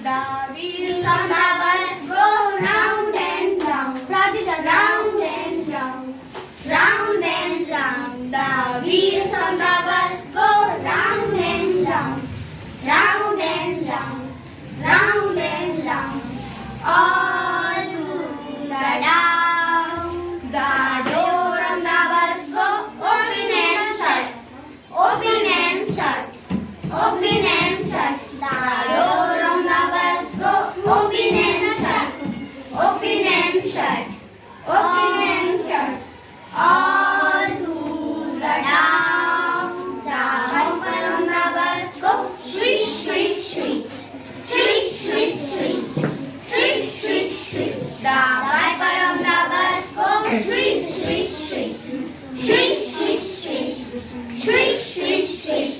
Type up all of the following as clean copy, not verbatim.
The wheels on the bus go round and round. Round and round. Round and round. The wheels on the bus go round and round. Round and round. Round and round. All through the down. The door on the bus go open and shut. Open and shut. Open and shut. The door on the bus go open and shut. Open and shut. Open and shut. All through the down. The bumper on the bus go swish, swish, swish. Swish, swish, swish. Swish, swish, swish. The wiper on the bus go swish, swish, swish. Swish, swish, swish. Swish, swish, swish.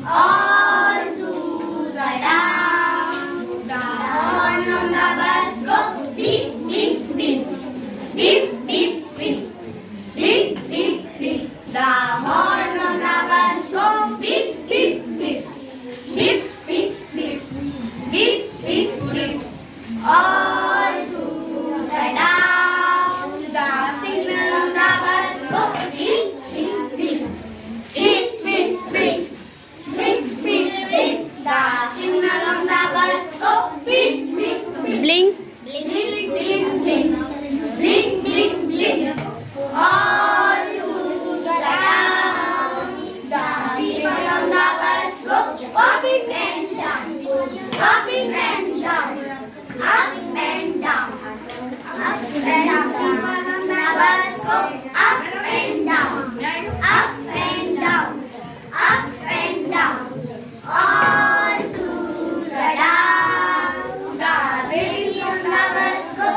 All through the down. The horn on the bus go beep, beep, beep. Beep, beep, beep. Beep, beep, beep. The horn on the bus go beep, beep, beep. Beep, beep, beep. Beep, beep, beep. All through the down. The signal on the bus go beep, beep, beep. Beep, beep, beep. Beep, beep, beep. The signal on the bus go beep, beep, beep. Blink. Blink, blink, blink, blink. Blink, blink, blink. All through the down. The people on the bus go hopping and down. Hopping and down. Up and down. Up and down. People on the bus go up and down. Up and down. Up and down. All through the down. The baby on the bus go